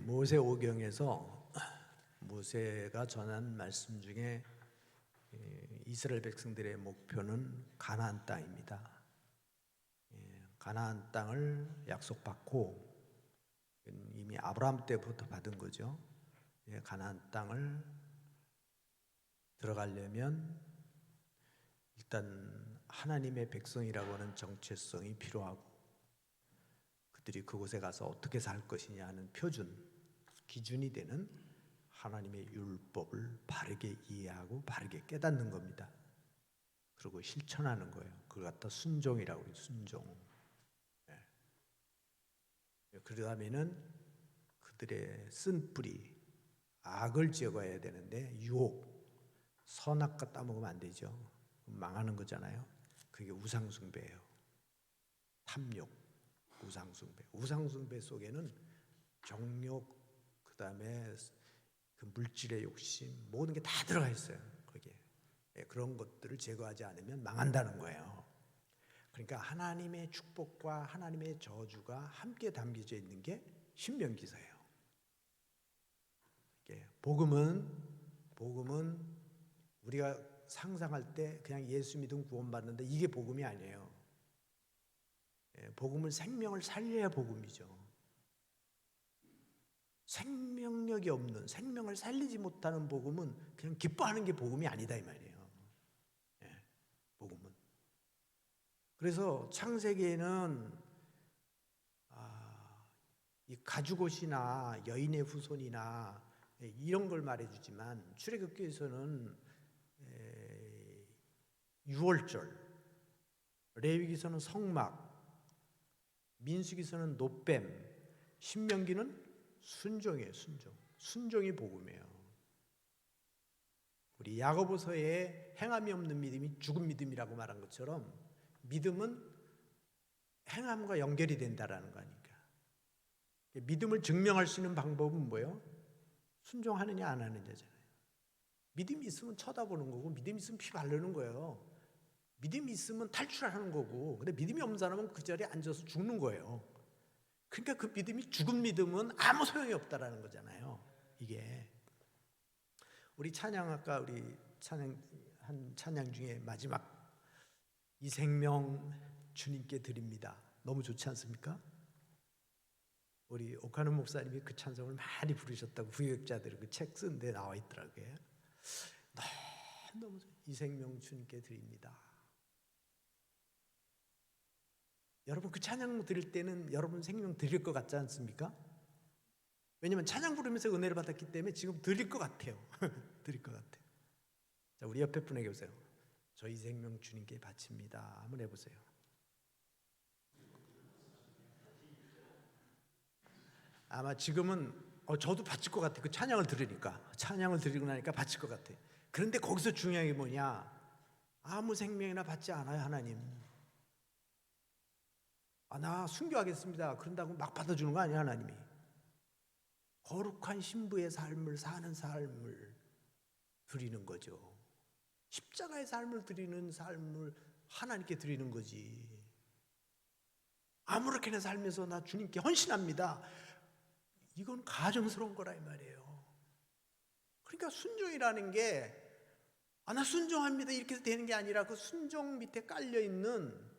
모세오경에서 모세가 전한 말씀 중에 이스라엘 백성들의 목표는 가나안 땅입니다. 가나안 땅을 약속받고 이미 아브라함 때부터 받은 거죠. 가나안 땅을 들어가려면 일단 하나님의 백성이라고 하는 정체성이 필요하고, 그들이 그곳에 가서 어떻게 살 것이냐 하는 표준, 기준이 되는 하나님의 율법을 바르게 이해하고 바르게 깨닫는 겁니다. 그리고 실천하는 거예요. 그걸 갖다 순종이라고 해요. 순종. 그러다면은 그들의 쓴 뿌리, 악을 제거해야 되는데 유혹, 선악과 따먹으면 안 되죠. 망하는 거잖아요. 그게 우상숭배예요. 탐욕, 우상숭배. 우상숭배 속에는 정욕, 그 다음에 그 물질의 욕심, 모든 게 다 들어가 있어요. 거기에. 그런 것들을 제거하지 않으면 망한다는 거예요. 그러니까 하나님의 축복과 하나님의 저주가 함께 담겨져 있는 게 신명기서예요. 복음은 우리가 상상할 때 그냥 예수 믿으면 구원받는다, 이게 복음이 아니에요. 복음은 생명을 살려야 복음이죠. 생명력이 없는, 생명을 살리지 못하는 복음은 그냥 기뻐하는 게 복음이 아니다 이 말이에요. 복음은. 그래서 창세기에는 이 가죽옷이나 여인의 후손이나 이런 걸 말해주지만, 출애굽기에서는 유월절, 레위기서는 성막, 민수기서는 노뱀, 신명기는 순종이에요. 순종이 복음이에요. 우리 야고보서에 행함이 없는 믿음이 죽은 믿음이라고 말한 것처럼 믿음은 행함과 연결이 된다라는 거 아닙니까? 믿음을 증명할 수 있는 방법은 뭐예요? 순종하느냐 안 하느냐잖아요. 믿음이 있으면 쳐다보는 거고, 믿음이 있으면 피 바르는 거예요. 믿음이 있으면 탈출하는 거고, 근데 믿음이 없는 사람은 그 자리에 앉아서 죽는 거예요. 그러니까 그 믿음이, 죽은 믿음은 아무 소용이 없다라는 거잖아요. 이게 우리 찬양, 아까 우리 찬양 중에 마지막 이 생명 주님께 드립니다, 너무 좋지 않습니까? 우리 오카노 목사님이 그 찬송을 많이 부르셨다고 부역자들 그 책 쓴 데 나와 있더라고요. 너무 이 생명 주님께 드립니다. 여러분 그 찬양 드릴 때는 여러분 생명 드릴 것 같지 않습니까? 왜냐면 찬양 부르면서 은혜를 받았기 때문에 지금 드릴 것 같아요. 드릴 것 같아요. 자, 우리 옆에 분에게 보세요. 저희 생명 주님께 바칩니다. 한번 해보세요. 아마 지금은 저도 바칠 것 같아요. 그 찬양을 들으니까, 찬양을 드리고 나니까 바칠 것 같아요. 그런데 거기서 중요한 게 뭐냐? 아무 생명이나 받지 않아요. 하나님, 나 순교하겠습니다, 그런다고 막 받아주는 거 아니에요. 하나님이 거룩한 신부의 삶을 사는 삶을 드리는 거죠. 십자가의 삶을 드리는 삶을 하나님께 드리는 거지. 아무렇게나 살면서 나 주님께 헌신합니다, 이건 가정스러운 거라 이 말이에요. 그러니까 순종이라는 게 나 순종합니다 이렇게 되는 게 아니라, 그 순종 밑에 깔려있는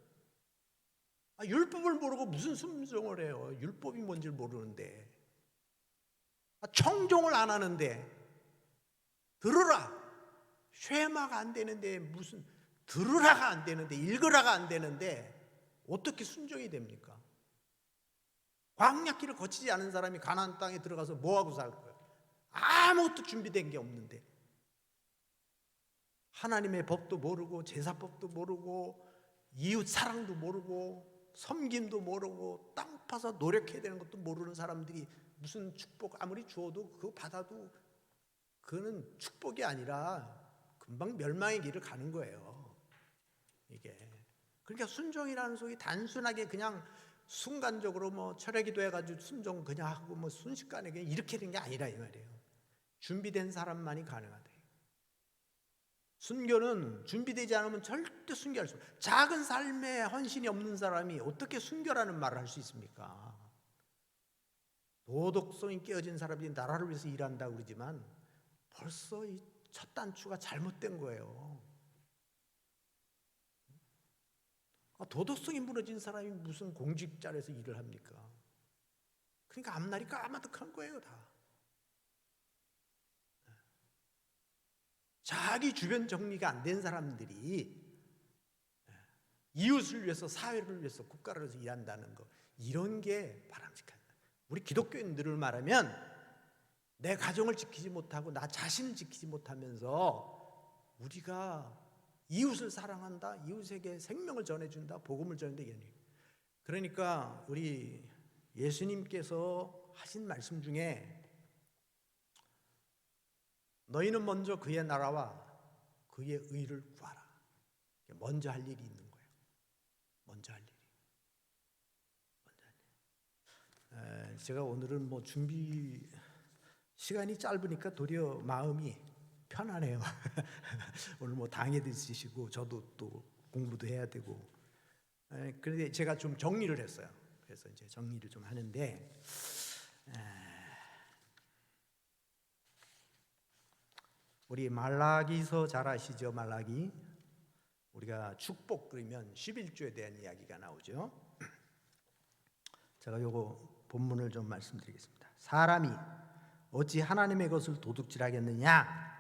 율법을 모르고 무슨 순종을 해요. 율법이 뭔지를 모르는데, 청종을 안 하는데, 들으라 쉐마가 안 되는데, 무슨 들으라가 안 되는데, 읽으라가 안 되는데 어떻게 순종이 됩니까? 광야길을 거치지 않은 사람이 가나안 땅에 들어가서 뭐하고 살 거예요? 아무것도 준비된 게 없는데, 하나님의 법도 모르고, 제사법도 모르고, 이웃 사랑도 모르고, 섬김도 모르고, 땅 파서 노력해야 되는 것도 모르는 사람들이 무슨 축복 아무리 주어도 그거 받아도 그거는 축복이 아니라 금방 멸망의 길을 가는 거예요. 이게 그러니까 순종이라는 소리 단순하게 그냥 순간적으로 뭐 철회기도 해가지고 순종 그냥 하고 뭐 순식간에 그냥 이렇게 된 게 아니라 이 말이에요. 준비된 사람만이 가능하다. 순교는 준비되지 않으면 절대 순교할 수 없어요. 작은 삶에 헌신이 없는 사람이 어떻게 순교라는 말을 할 수 있습니까? 도덕성이 깨어진 사람들이 나라를 위해서 일한다고 그러지만 벌써 이 첫 단추가 잘못된 거예요. 도덕성이 무너진 사람이 무슨 공직자에서 일을 합니까? 그러니까 앞날이 까마득한 거예요, 다. 자기 주변 정리가 안 된 사람들이 이웃을 위해서, 사회를 위해서, 국가를 위해서 일한다는 거, 이런 게 바람직하다. 우리 기독교인들을 말하면 내 가정을 지키지 못하고 나 자신을 지키지 못하면서 우리가 이웃을 사랑한다, 이웃에게 생명을 전해준다, 복음을 전한다. 그러니까 우리 예수님께서 하신 말씀 중에 너희는 먼저 그의 나라와 그의 의를 구하라. 먼저 할 일이 있는 거예요. 먼저 할 일이. 제가 오늘은 준비 시간이 짧으니까 도리어 마음이 편하네요. 오늘 당회도 있으시고 저도 또 공부도 해야 되고. 그런데 제가 좀 정리를 했어요. 그래서 이제 정리를 좀 하는데, 우리 말라기서 잘 아시죠? 말라기. 우리가 축복 그러면 11조에 대한 이야기가 나오죠. 제가 요거 본문을 좀 말씀드리겠습니다. 사람이 어찌 하나님의 것을 도둑질하겠느냐?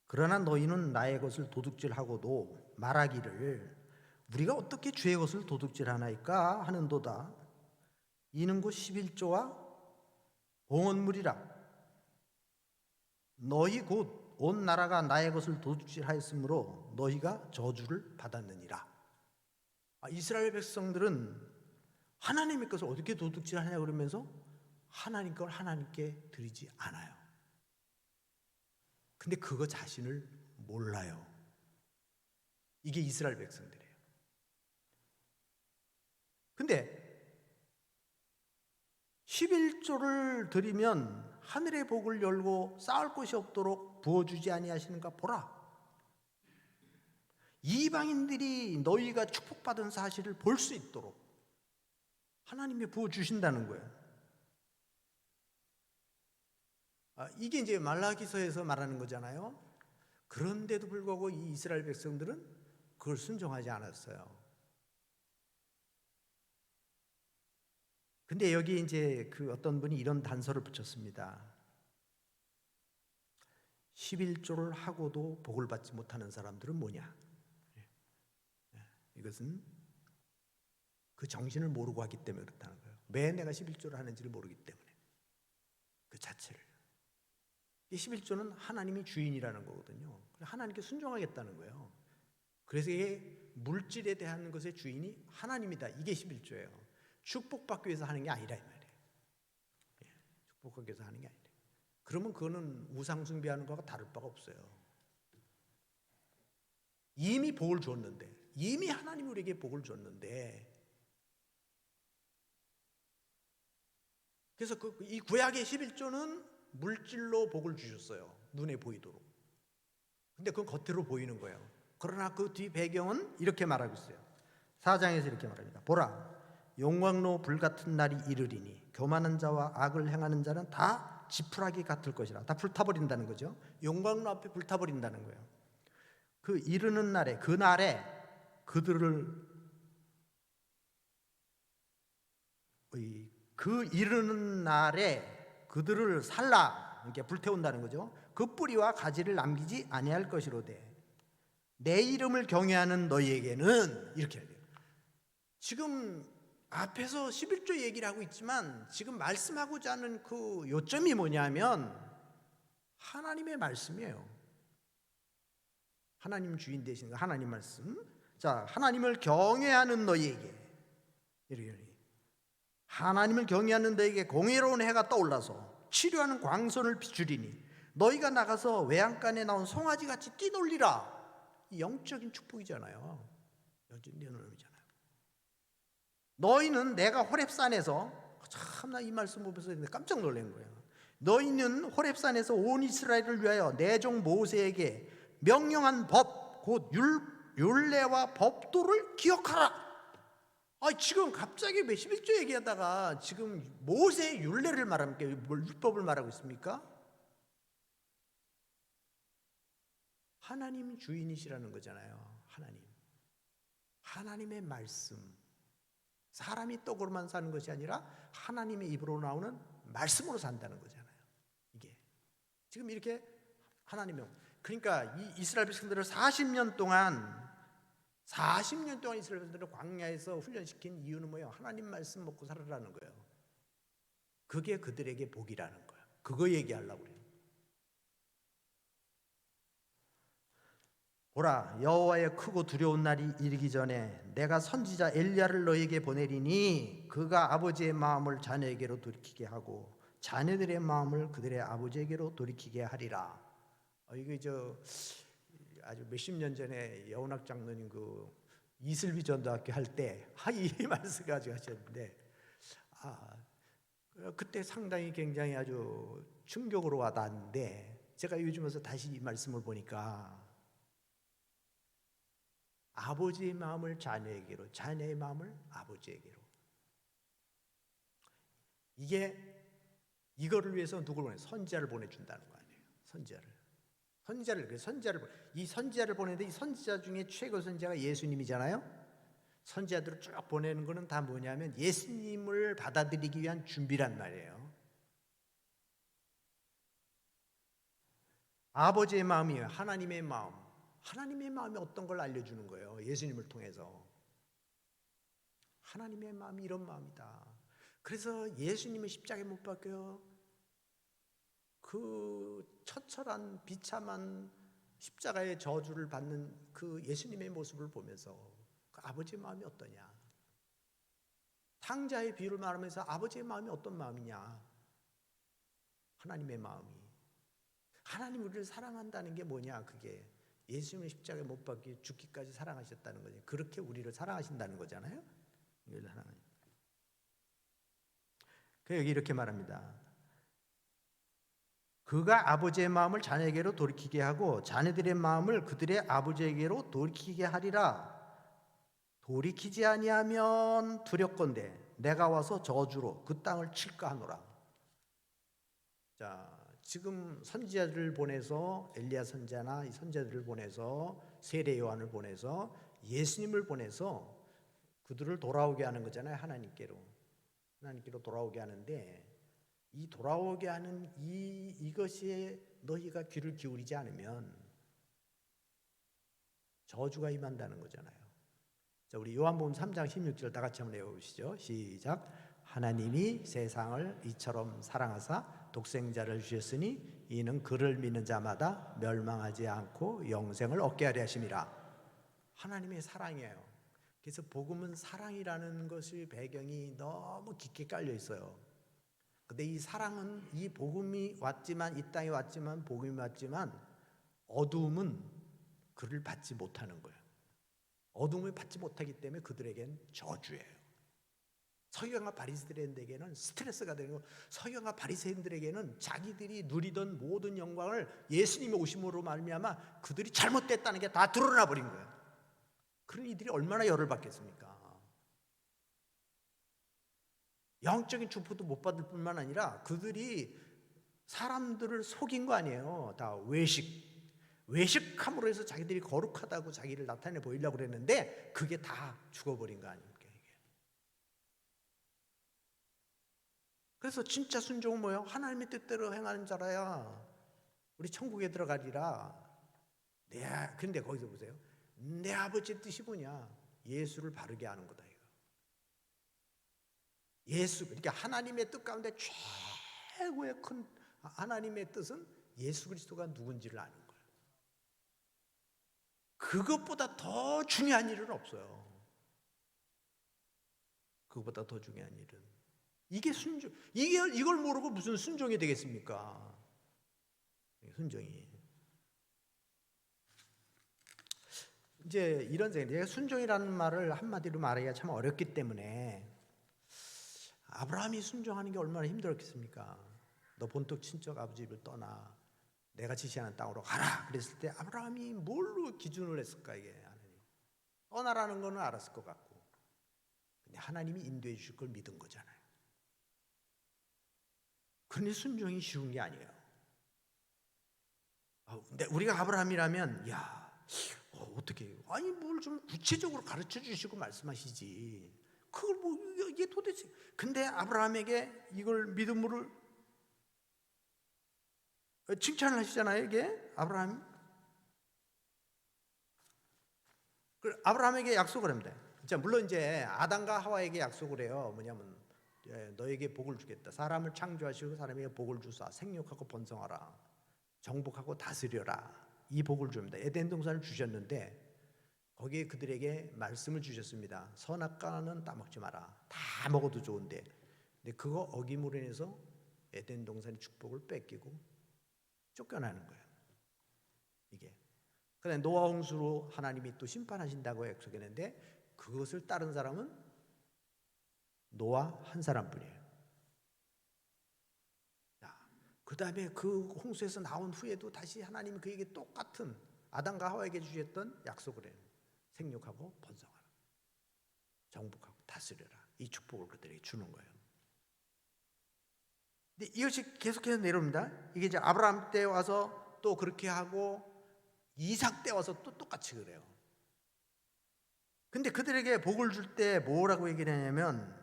그러나 너희는 나의 것을 도둑질하고도 말하기를 우리가 어떻게 주의 것을 도둑질하나이까 하는도다. 이는 곧 11조와 봉헌물이라. 너희 곧 온 나라가 나의 것을 도둑질하였으므로 너희가 저주를 받았느니라. 이스라엘 백성들은 하나님의 것을 어떻게 도둑질하냐 그러면서 하나님 걸 하나님께 드리지 않아요. 근데 그거 자신을 몰라요. 이게 이스라엘 백성들이에요. 근데 11조를 드리면 하늘의 복을 열고 쌓을 곳이 없도록 부어주지 아니하시는가 보라. 이방인들이 너희가 축복받은 사실을 볼 수 있도록 하나님이 부어주신다는 거예요. 이게 이제 말라기서에서 말하는 거잖아요. 그런데도 불구하고 이 이스라엘 백성들은 그걸 순종하지 않았어요. 근데 여기 이제 어떤 분이 이런 단서를 붙였습니다. 11조를 하고도 복을 받지 못하는 사람들은 뭐냐? 이것은 그 정신을 모르고 하기 때문에 그렇다는 거예요. 왜 내가 11조를 하는지를 모르기 때문에, 그 자체를. 이 11조는 하나님이 주인이라는 거거든요. 하나님께 순종하겠다는 거예요. 그래서 이게 물질에 대한 것의 주인이 하나님이다. 이게 11조예요. 축복받기 위해서 하는 게 아니라 이 말이에요. 축복받기 위해서 하는 게 아니라. 그러면 그거는 우상 숭배하는 거와 다를 바가 없어요. 이미 복을 줬는데, 이미 하나님이 우리에게 복을 줬는데, 그래서 이 구약의 11조는 물질로 복을 주셨어요. 눈에 보이도록. 근데 그건 겉으로 보이는 거예요. 그러나 그 뒤 배경은 이렇게 말하고 있어요. 4장에서 이렇게 말합니다. 보라, 용광로 불같은 날이 이르리니 교만한 자와 악을 행하는 자는 다 지푸라기 같을 것이라. 다 불타버린다는 거죠. 용광로 앞에 불타버린다는 거예요. 그 이르는 날에, 그 날에 그들을, 그 이르는 날에 그들을 살라, 이렇게 불태운다는 거죠. 그 뿌리와 가지를 남기지 아니할 것이로되 내 이름을 경외하는 너희에게는, 이렇게 해야 돼요. 지금 앞에서 11조 얘기를 하고 있지만 지금 말씀하고자 하는 그 요점이 뭐냐면 하나님의 말씀이에요. 하나님 주인 되신 하나님 말씀. 자, 하나님을 경외하는 너희에게, 이렇게 하나님을 경외하는 너희에게 공의로운 해가 떠올라서 치료하는 광선을 비추리니 너희가 나가서 외양간에 나온 송아지같이 뛰놀리라. 이 영적인 축복이잖아요. 영적인 의미잖아요. 너희는, 내가 호렙산에서, 참나 이 말씀 보면서 깜짝 놀란 거예요. 너희는 호렙산에서 온 이스라엘을 위하여 내 종 모세에게 명령한 법, 곧 율례와 법도를 기억하라. 지금 갑자기 왜 11조 얘기하다가 지금 모세의 율례를 말합니까? 뭘 율법을 말하고 있습니까? 하나님 주인이시라는 거잖아요. 하나님의 말씀. 사람이 떡으로만 사는 것이 아니라 하나님의 입으로 나오는 말씀으로 산다는 거잖아요. 이게 지금 이렇게 하나님의, 그러니까 이 이스라엘 백성들을 40년 동안 이스라엘 백성들을 광야에서 훈련시킨 이유는 뭐예요? 하나님 말씀 먹고 살아라는 거예요. 그게 그들에게 복이라는 거예요. 그거 얘기하려고 그래요. 보라, 여호와의 크고 두려운 날이 이르기 전에 내가 선지자 엘리야를 너에게 보내리니 그가 아버지의 마음을 자녀에게로 돌이키게 하고 자녀들의 마음을 그들의 아버지에게로 돌이키게 하리라. 이거 아주 몇십 년 전에 여운학 장로님 그 이슬비 전도학교 할 때 이 말씀 가지고 하셨는데 그때 상당히 굉장히 아주 충격으로 와닿았는데 제가 요즘 와서 다시 이 말씀을 보니까 아버지의 마음을 자녀에게로, 자녀의 마음을 아버지에게로. 이거를 위해서 누구를 보내? 선지자를 보내준다는 거 아니에요. 이 선지자를 보내는데 이 선지자 중에 최고 선지자가 예수님이잖아요. 선지자들을 쭉 보내는 거는 다 뭐냐면 예수님을 받아들이기 위한 준비란 말이에요. 아버지의 마음이에요. 하나님의 마음. 하나님의 마음이 어떤 걸 알려주는 거예요. 예수님을 통해서. 하나님의 마음이 이런 마음이다. 그래서 예수님의 십자가에 못 박혀 그 처철한 비참한 십자가의 저주를 받는 그 예수님의 모습을 보면서 그 아버지의 마음이 어떠냐. 탕자의 비유를 말하면서 아버지의 마음이 어떤 마음이냐. 하나님의 마음이. 하나님 우리를 사랑한다는 게 뭐냐. 그게 예수님의 십자가에 못 박혀 죽기까지 사랑하셨다는 거죠. 그렇게 우리를 사랑하신다는 거잖아요. 그 여기 이렇게 말합니다. 그가 아버지의 마음을 자녀에게로 돌이키게 하고 자녀들의 마음을 그들의 아버지에게로 돌이키게 하리라. 돌이키지 아니하면 두렵건대 내가 와서 저주로 그 땅을 칠까 하노라. 자, 지금 선지자들을 보내서 엘리야 선지자나 이 선지자들을 보내서 세례 요한을 보내서 예수님을 보내서 그들을 돌아오게 하는 거잖아요. 하나님께로 돌아오게 하는데 이 돌아오게 하는 이것이 너희가 귀를 기울이지 않으면 저주가 임한다는 거잖아요. 자, 우리 요한복음 3장 16절 다 같이 한번 외워보시죠. 시작. 하나님이 세상을 이처럼 사랑하사 독생자를 주셨으니 이는 그를 믿는 자마다 멸망하지 않고 영생을 얻게 하려 하심이라. 하나님의 사랑이에요. 그래서 복음은 사랑이라는 것의 배경이 너무 깊게 깔려 있어요. 근데 이 사랑은 이 복음이 왔지만 이 땅에 왔지만 복음이 왔지만 어두움은 그를 받지 못하는 거예요. 어둠을 받지 못하기 때문에 그들에겐 저주예요. 서기관과 바리새인들에게는 스트레스가 되는 거예요. 서기관과 바리새인들에게는 자기들이 누리던 모든 영광을 예수님의 오심으로 말미암아 그들이 잘못됐다는 게 다 드러나 버린 거예요. 그런 이들이 얼마나 열을 받겠습니까? 영적인 축복도 못 받을 뿐만 아니라 그들이 사람들을 속인 거 아니에요. 다 외식함으로 해서 자기들이 거룩하다고 자기를 나타내 보이려고 그랬는데 그게 다 죽어버린 거 아닙니까? 이게. 그래서 진짜 순종은 뭐예요? 하나님의 뜻대로 행하는 자라야 우리 천국에 들어가리라. 근데 거기서 보세요. 내 아버지의 뜻이 뭐냐? 예수를 바르게 하는 거다. 예수, 그러니까 하나님의 뜻 가운데 최고의 큰 하나님의 뜻은 예수 그리스도가 누군지를 아는 거예요. 그것보다 더 중요한 일은 없어요. 그것보다 더 중요한 일은 이게 순종. 이걸 모르고 무슨 순종이 되겠습니까? 순종이. 이제 이런 생각, 순종이라는 말을 한마디로 말하기가 참 어렵기 때문에 아브라함이 순종하는 게 얼마나 힘들었겠습니까? 너 본토 친척 아버지 집을 떠나 내가 지시하는 땅으로 가라 그랬을 때 아브라함이 뭘로 기준을 했을까? 이게 떠나라는 거는 알았을 것 같고 하나님이 인도해 주실 걸 믿은 거잖아요. 그런데 순종이 쉬운 게 아니에요. 근데 우리가 아브라함이라면 어떻게 아니 뭘 좀 구체적으로 가르쳐 주시고 말씀하시지. 그걸 뭐 이게 도대체. 근데 아브라함에게 이걸 믿음으로 칭찬을 하시잖아요. 이게 아브라함에게 약속을 합니다. 물론 이제 아담과 하와에게 약속을 해요. 뭐냐면 너에게 복을 주겠다. 사람을 창조하시고 사람에게 복을 주사 생육하고 번성하라. 정복하고 다스려라. 이 복을 줍니다. 에덴 동산을 주셨는데 거기에 그들에게 말씀을 주셨습니다. 선악과는 따먹지 마라. 다 먹어도 좋은데. 근데 그거 어김으로 인해서 에덴 동산의 축복을 뺏기고 쫓겨나는 거예요. 이게. 그다음에 노아 홍수로 하나님이 또 심판하신다고 약속했는데 그것을 따른 사람은 노아 한 사람뿐이에요. 그 다음에 그 홍수에서 나온 후에도 다시 하나님이 그에게 똑같은 아담과 하와에게 주셨던 약속을 해요. 생육하고 번성하라. 정복하고 다스려라. 이 축복을 그들에게 주는 거예요. 근데 이것이 계속해서 내려옵니다. 이게 이제 아브라함 때 와서 또 그렇게 하고 이삭 때 와서 또 똑같이 그래요. 근데 그들에게 복을 줄 때 뭐라고 얘기를 하냐면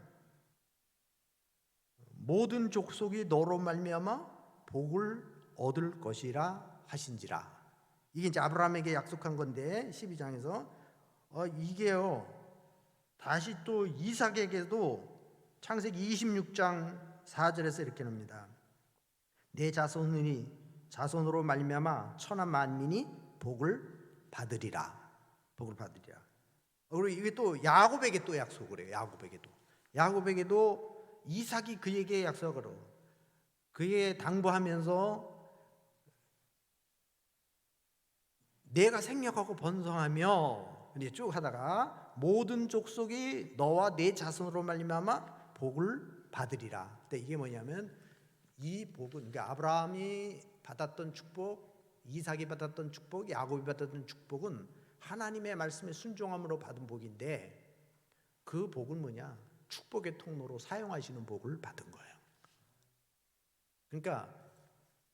모든 족속이 너로 말미암아 복을 얻을 것이라 하신지라. 이게 이제 아브라함에게 약속한 건데 12장에서 이게요 다시 또 이삭에게도 창세기 26장 4절에서 이렇게 납니다. 내 자손으로 말미암아 천하 만민이 복을 받으리라. 복을 받으리라. 그리고 이게 또 야곱에게 또 약속을 해요. 야곱에게도 이삭이 그에게 약속을 하고 그에게 당부하면서 내가 생육하고 번성하며 이제 쭉 하다가 모든 족속이 너와 내 자손으로 말미암아 복을 받으리라. 근데 이게 뭐냐면 이 복은 그러니까 아브라함이 받았던 축복, 이삭이 받았던 축복, 야곱이 받았던 축복은 하나님의 말씀에 순종함으로 받은 복인데 그 복은 뭐냐? 축복의 통로로 사용하시는 복을 받은 거예요. 그러니까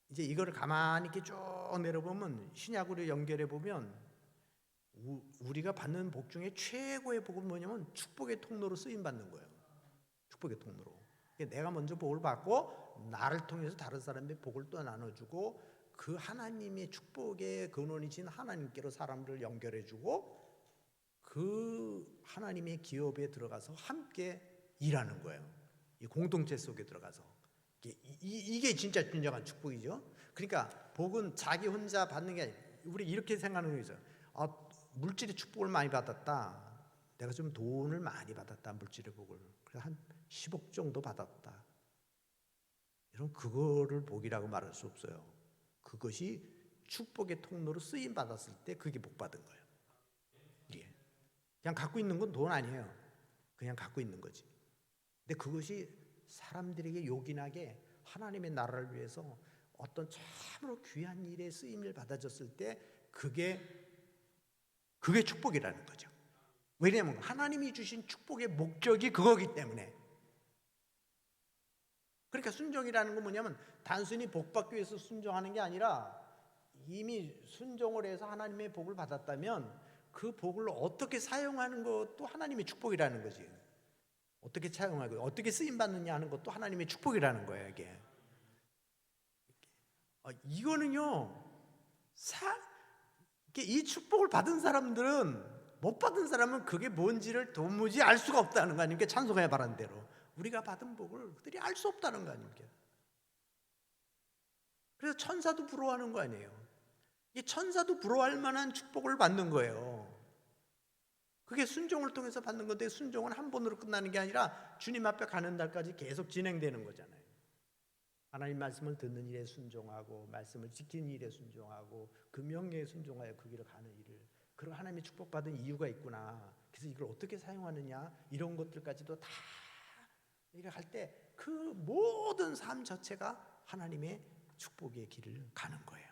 이제 이거를 가만히 이렇게 쭉 내려보면 신약으로 연결해 보면 우리가 받는 복 중에 최고의 복은 뭐냐면 축복의 통로로 쓰임 받는 거예요. 축복의 통로로. 내가 먼저 복을 받고 나를 통해서 다른 사람의 복을 또 나눠주고 그 하나님의 축복의 근원이신 하나님께로 사람들을 연결해주고 그 하나님의 기업에 들어가서 함께 일하는 거예요. 이 공동체 속에 들어가서. 이게 진짜 진정한 축복이죠. 그러니까 복은 자기 혼자 받는 게 아니라 우리 이렇게 생각하는 거 있어요. 물질의 축복을 많이 받았다. 내가 좀 돈을 많이 받았다. 물질의 복을. 그래서 한 10억 정도 받았다. 여러분 그거를 복이라고 말할 수 없어요. 그것이 축복의 통로로 쓰임 받았을 때 그게 복 받은 거예요. 예. 그냥 갖고 있는 건 돈 아니에요. 그냥 갖고 있는 거지. 근데 그것이 사람들에게 요긴하게 하나님의 나라를 위해서 어떤 참으로 귀한 일에 쓰임을 받아졌을 때 그게 축복이라는 거죠. 왜냐하면 하나님이 주신 축복의 목적이 그거기 때문에. 그러니까 순종이라는 건 뭐냐면 단순히 복 받기 위해서 순종하는 게 아니라 이미 순종을 해서 하나님의 복을 받았다면 그 복을 어떻게 사용하는 것도 하나님의 축복이라는 거지. 어떻게 사용하고 어떻게 쓰임 받느냐 하는 것도 하나님의 축복이라는 거예요. 이게 이거는요 이 축복을 받은 사람들은 못 받은 사람은 그게 뭔지를 도무지 알 수가 없다는 거 아닙니까? 찬송해 바란 대로 우리가 받은 복을 그들이 알 수 없다는 거 아닙니까? 그래서 천사도 부러워하는 거 아니에요? 이 천사도 부러워할 만한 축복을 받는 거예요. 그게 순종을 통해서 받는 건데 순종은 한 번으로 끝나는 게 아니라 주님 앞에 가는 날까지 계속 진행되는 거잖아요. 하나님 말씀을 듣는 일에 순종하고 말씀을 지키는 일에 순종하고 그 명령에 순종하여 그 길을 가는 일을 그런 하나님의 축복받은 이유가 있구나. 그래서 이걸 어떻게 사용하느냐 이런 것들까지도 다 이렇게 할 때 그 모든 삶 자체가 하나님의 축복의 길을 가는 거예요.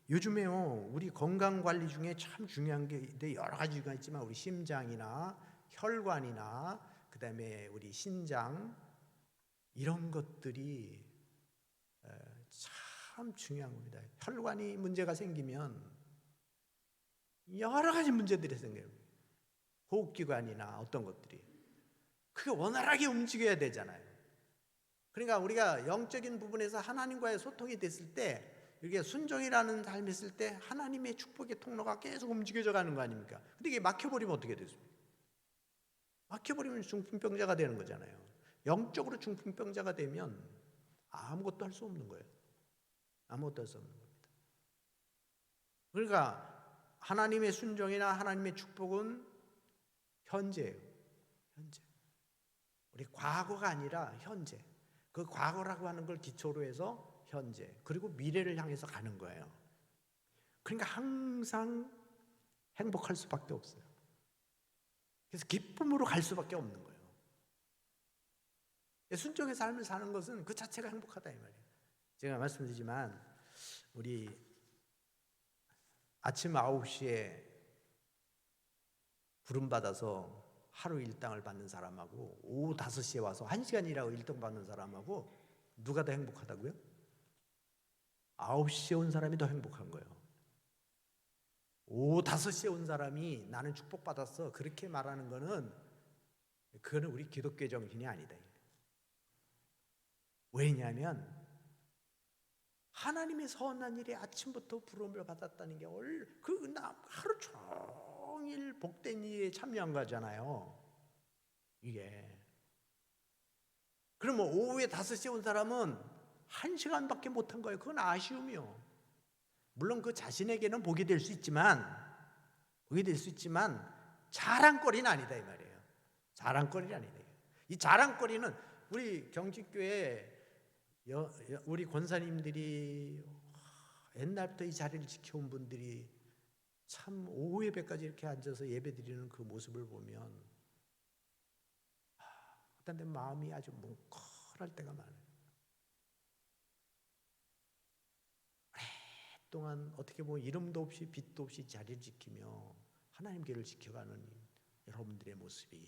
요즘에요 우리 건강 관리 중에 참 중요한 게 여러 가지가 있지만 우리 심장이나 혈관이나 그다음에 우리 신장 이런 것들이 참 중요한 겁니다. 혈관이 문제가 생기면 여러 가지 문제들이 생겨요. 호흡기관이나 어떤 것들이 그게 원활하게 움직여야 되잖아요. 그러니까 우리가 영적인 부분에서 하나님과의 소통이 됐을 때, 이게 순종이라는 삶이 있을 때 하나님의 축복의 통로가 계속 움직여져 가는 거 아닙니까? 근데 이게 막혀버리면 어떻게 되습니까? 막혀버리면 중풍병자가 되는 거잖아요. 영적으로 중풍병자가 되면 아무것도 할 수 없는 거예요. 아무것도 할 수 없는 겁니다. 그러니까 하나님의 순종이나 하나님의 축복은 현재예요. 현재. 우리 과거가 아니라 현재. 그 과거라고 하는 걸 기초로 해서 현재, 그리고 미래를 향해서 가는 거예요. 그러니까 항상 행복할 수밖에 없어요. 그래서 기쁨으로 갈 수밖에 없는 거예요. 순종의 삶을 사는 것은 그 자체가 행복하다 이 말이에요. 제가 말씀드리지만 우리 아침 9시에 부름받아서 하루 일당을 받는 사람하고 오후 5시에 와서 1시간 일하고 일당 받는 사람하고 누가 더 행복하다고요? 9시에 온 사람이 더 행복한 거예요. 오후 5시에 온 사람이 나는 축복받았어 그렇게 말하는 거는 그거는 우리 기독교 정신이 아니다. 왜냐하면 하나님의 선한 일에 아침부터 부름을 받았다는 게 하루 종일 복된 일에 참여한 거잖아요. 이게. 그러면 오후에 5시에 온 사람은 1시간밖에 못한 거예요. 그건 아쉬움이요. 물론 그 자신에게는 복이 될 수 있지만 자랑거리는 아니다 이 말이에요. 자랑거리는 아니다. 이 자랑거리는 우리 경직교회 우리 권사님들이 옛날부터 이 자리를 지켜온 분들이 참 오후 예배까지 이렇게 앉아서 예배 드리는 그 모습을 보면 어떤 데 마음이 아주 뭉클할 때가 많아요. 오랫동안 어떻게 보면 이름도 없이 빛도 없이 자리를 지키며 하나님 교회를 지켜가는 여러분들의 모습이,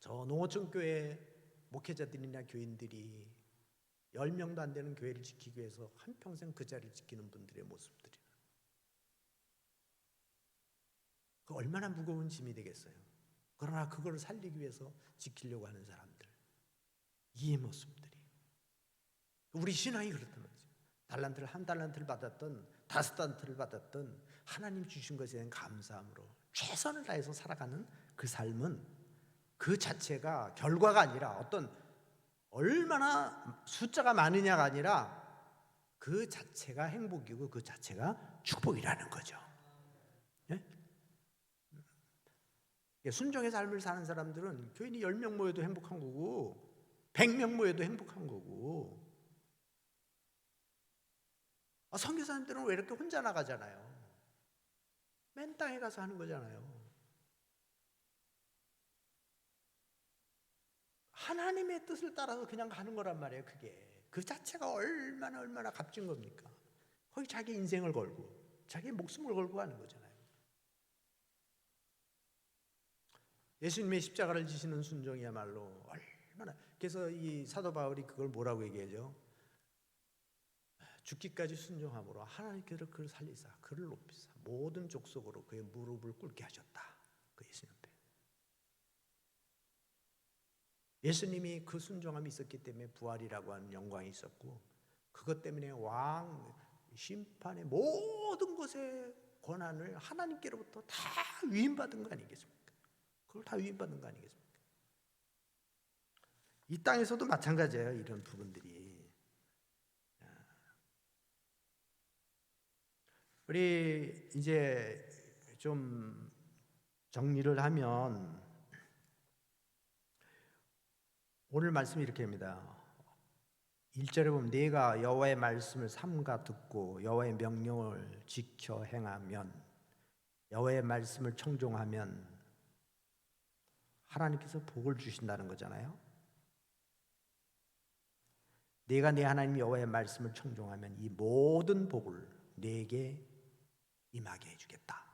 저 농어촌 교회 목회자들이나 교인들이 10명도 안 되는 교회를 지키기 위해서 한평생 그 자리를 지키는 분들의 모습들이, 그 얼마나 무거운 짐이 되겠어요. 그러나 그걸 살리기 위해서 지키려고 하는 사람들, 이 모습들이 우리 신앙이 그렇단 말이죠. 달란트를 한 달란트를 받았던 5달란트를 받았던 하나님 주신 것에 대한 감사함으로 최선을 다해서 살아가는 그 삶은 그 자체가 결과가 아니라 어떤 얼마나 숫자가 많으냐가 아니라 그 자체가 행복이고 그 자체가 축복이라는 거죠. 예? 순종의 삶을 사는 사람들은 교인이 10명 모여도 행복한 거고 100명 모여도 행복한 거고, 선교사님들은 왜 이렇게 혼자 나가잖아요. 맨 땅에 가서 하는 거잖아요. 하나님의 뜻을 따라서 그냥 가는 거란 말이에요. 그게 그 자체가 얼마나 값진 겁니까? 거기 자기 인생을 걸고 자기 목숨을 걸고 가는 거잖아요. 예수님의 십자가를 지시는 순종이야말로 얼마나. 그래서 이 사도 바울이 그걸 뭐라고 얘기하죠? 죽기까지 순종함으로 하나님께서 그를 살리사 그를 높이사 모든 족속으로 그의 무릎을 꿇게 하셨다. 그 예수님 앞에. 예수님이 그 순종함이 있었기 때문에 부활이라고 하는 영광이 있었고, 그것 때문에 왕 심판의 모든 것의 권한을 하나님께로부터 다 위임받은 거 아니겠습니까? 그걸 다 위임받은 거 아니겠습니까? 이 땅에서도 마찬가지예요. 이런 부분들이. 우리 이제 좀 정리를 하면 오늘 말씀이 이렇게 합니다. 1절에 보면 네가 여호와의 말씀을 삼가 듣고 여호와의 명령을 지켜 행하면, 여호와의 말씀을 청종하면 하나님께서 복을 주신다는 거잖아요. 네가 네 하나님 여호와의 말씀을 청종하면 이 모든 복을 네게 임하게 해주겠다.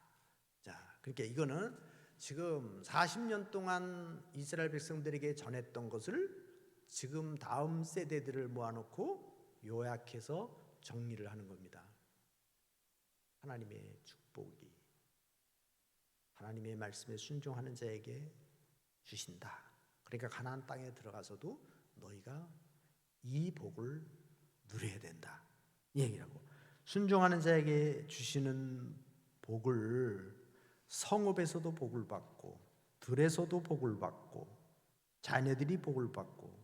자, 그러니까 이거는 지금 40년 동안 이스라엘 백성들에게 전했던 것을 지금 다음 세대들을 모아놓고 요약해서 정리를 하는 겁니다. 하나님의 축복이 하나님의 말씀에 순종하는 자에게 주신다. 그러니까 가나안 땅에 들어가서도 너희가 이 복을 누려야 된다, 이 얘기라고. 순종하는 자에게 주시는 복을 성읍에서도 복을 받고, 들에서도 복을 받고, 자녀들이 복을 받고,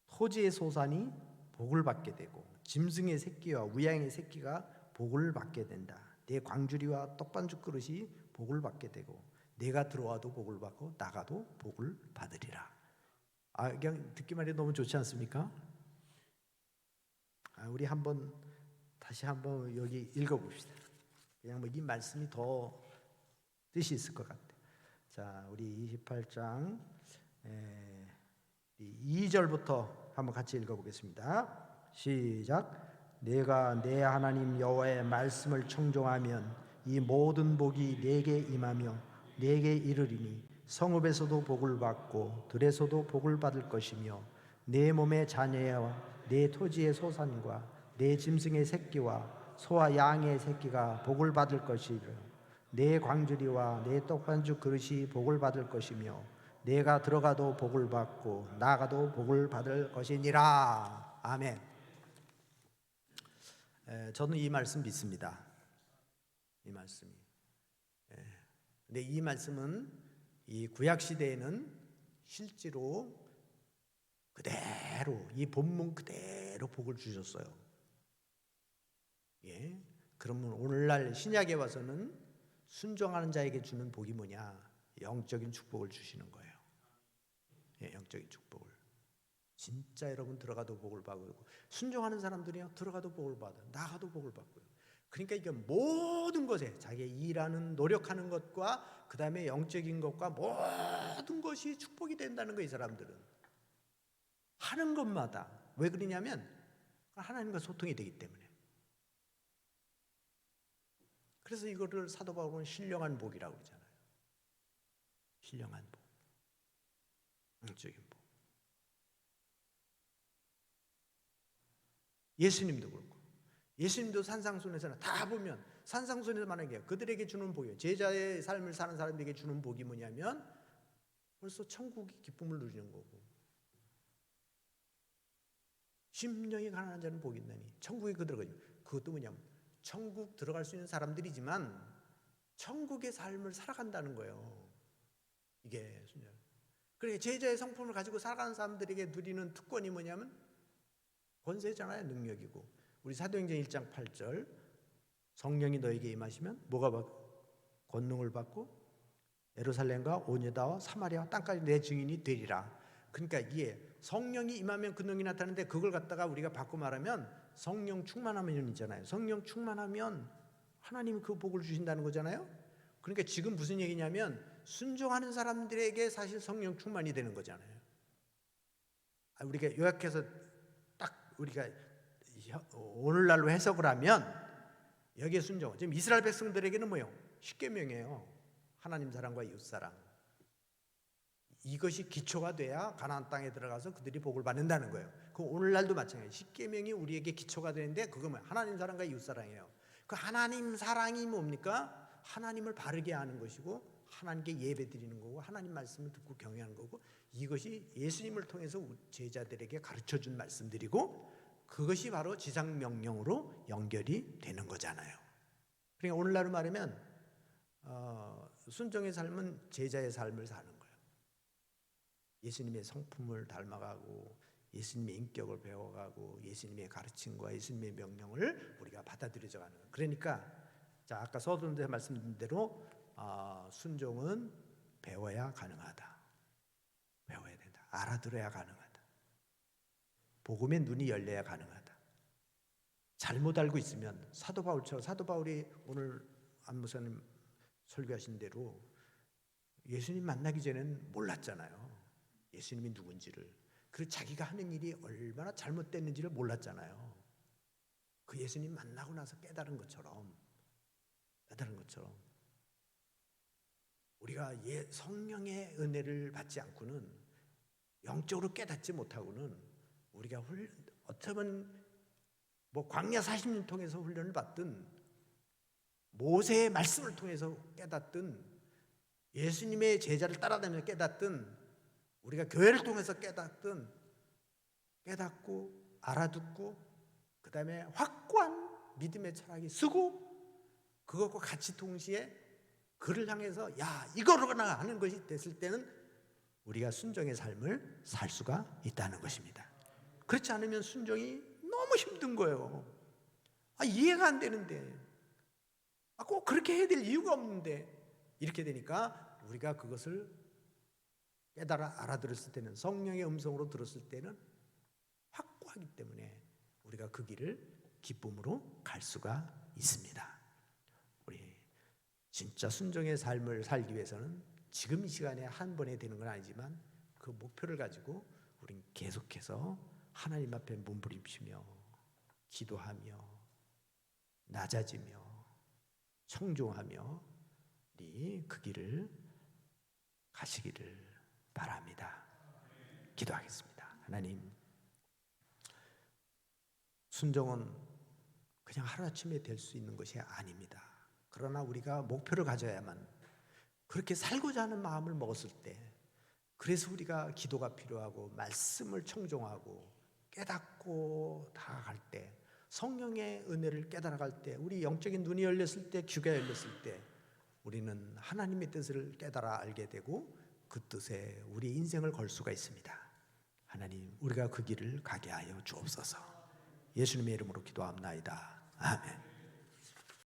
토지의 소산이 복을 받게 되고, 짐승의 새끼와 우양의 새끼가 복을 받게 된다. 내 광주리와 떡반죽 그릇이 복을 받게 되고, 내가 들어와도 복을 받고 나가도 복을 받으리라. 그냥 듣기만 해도 너무 좋지 않습니까? 우리 다시 한번 여기 읽어봅시다. 그냥 이 말씀이 더 뜻이 있을 것 같아요. 자, 우리 28장 2절부터 한번 같이 읽어보겠습니다. 시작. 내가 내 하나님 여호와의 말씀을 청종하면 이 모든 복이 내게 임하며 내게 이르리니 성읍에서도 복을 받고 들에서도 복을 받을 것이며 내 몸의 자녀와 내 토지의 소산과 내 짐승의 새끼와 소와 양의 새끼가 복을 받을 것이며 내 광주리와 내 떡반죽 그릇이 복을 받을 것이며 내가 들어가도 복을 받고 나가도 복을 받을 것이니라. 아멘. 저는 이 말씀 믿습니다. 이 말씀이. 근데 이 말씀은 이 구약 시대에는 실제로 그대로 이 본문 그대로 복을 주셨어요. 예. 그러면 오늘날 신약에 와서는 순종하는 자에게 주는 복이 뭐냐? 영적인 축복을 주시는 거예요. 예, 영적인 축복을. 진짜 여러분 들어가도 복을 받고, 순종하는 사람들이요 들어가도 복을 받아, 나가도 복을 받고요. 그러니까 이게 모든 것에 자기 일하는 노력하는 것과 그 다음에 영적인 것과 모든 것이 축복이 된다는 거예요. 이 사람들은 하는 것마다. 왜 그러냐면 하나님과 소통이 되기 때문에. 그래서 이거를 사도 바울은 신령한 복이라고 그러잖아요. 신령한 복, 영적인 복. 예수님도 그렇고, 예수님도 산상순에서는 다 보면 산상순에서 말하는 게 그들에게 주는 복이에요. 제자의 삶을 사는 사람들에게 주는 복이 뭐냐면 벌써 천국의 기쁨을 누리는 거고, 심령이 가난한 자는 복이 있나니 천국에 들어가죠. 그것도 뭐냐면 천국 들어갈 수 있는 사람들이지만 천국의 삶을 살아간다는 거예요. 이게 순전. 그래, 제자의 성품을 가지고 살아가는 사람들에게 누리는 특권이 뭐냐면 권세잖아요. 능력이고. 우리 사도행전 1장 8절 성령이 너에게 임하시면 뭐가 받고? 권능을 받고 예루살렘과 온 유다와 사마리아 땅까지 내 증인이 되리라. 그러니까 이게 성령이 임하면 그 능력이 나타나는데 그걸 갖다가 우리가 바꿔 말하면 성령 충만하면 있잖아요. 성령 충만하면 하나님이 그 복을 주신다는 거잖아요. 그러니까 지금 무슨 얘기냐면 순종하는 사람들에게 사실 성령 충만이 되는 거잖아요. 우리가 요약해서 딱 우리가 오늘날로 해석을 하면 여기에 순종. 지금 이스라엘 백성들에게는 뭐예요? 십계명이에요. 하나님 사랑과 이웃 사랑. 이것이 기초가 돼야 가나안 땅에 들어가서 그들이 복을 받는다는 거예요. 그 오늘날도 마찬가지예요. 십계명이 우리에게 기초가 되는데 그거 뭐예요? 하나님 사랑과 이웃 사랑이에요. 그 하나님 사랑이 뭡니까? 하나님을 바르게 아는 것이고 하나님께 예배 드리는 거고 하나님 말씀을 듣고 경외하는 거고, 이것이 예수님을 통해서 제자들에게 가르쳐준 말씀들이고 그것이 바로 지상명령으로 연결이 되는 거잖아요. 그러니까 오늘날로 말하면 순종의 삶은 제자의 삶을 사는 거예요. 예수님의 성품을 닮아가고 예수님의 인격을 배워가고 예수님의 가르침과 예수님의 명령을 우리가 받아들여져 가는 거예요. 그러니까 자, 아까 서두른데 말씀드린 대로 순종은 배워야 가능하다. 배워야 된다. 알아들어야 가능하다. 복음의 눈이 열려야 가능하다. 잘못 알고 있으면 사도 바울처럼, 사도 바울이 오늘 안 목사님 설교하신 대로 예수님 만나기 전에는 몰랐잖아요. 예수님이 누군지를. 그리고 자기가 하는 일이 얼마나 잘못됐는지를 몰랐잖아요. 그 예수님 만나고 나서 깨달은 것처럼 우리가 성령의 은혜를 받지 않고는, 영적으로 깨닫지 못하고는, 우리가 어쩌면 광야 40년 통해서 훈련을 받든, 모세의 말씀을 통해서 깨닫든, 예수님의 제자를 따라다니면서 깨닫든, 우리가 교회를 통해서 깨닫고 알아듣고, 그 다음에 확고한 믿음의 철학이 쓰고, 그것과 같이 동시에 그를 향해서 야 이거로구나 하는 것이 됐을 때는 우리가 순종의 삶을 살 수가 있다는 것입니다. 그렇지 않으면 순종이 너무 힘든 거예요. 이해가 안 되는데, 꼭 그렇게 해야 될 이유가 없는데, 이렇게 되니까 우리가 그것을 깨달아 알아들었을 때는, 성령의 음성으로 들었을 때는 확고하기 때문에 우리가 그 길을 기쁨으로 갈 수가 있습니다. 우리 진짜 순종의 삶을 살기 위해서는 지금 이 시간에 한 번에 되는 건 아니지만, 그 목표를 가지고 우리는 계속해서 하나님 앞에 몸부림치며 기도하며 낮아지며 청종하며 우리 그 길을 가시기를 바랍니다. 기도하겠습니다. 하나님, 순종은 그냥 하루아침에 될 수 있는 것이 아닙니다. 그러나 우리가 목표를 가져야만, 그렇게 살고자 하는 마음을 먹었을 때, 그래서 우리가 기도가 필요하고 말씀을 청종하고 깨닫고 다가갈 때, 성령의 은혜를 깨달아갈 때, 우리 영적인 눈이 열렸을 때, 귀가 열렸을 때 우리는 하나님의 뜻을 깨달아 알게 되고 그 뜻에 우리 인생을 걸 수가 있습니다. 하나님, 우리가 그 길을 가게 하여 주옵소서. 예수님의 이름으로 기도합나이다. 아멘.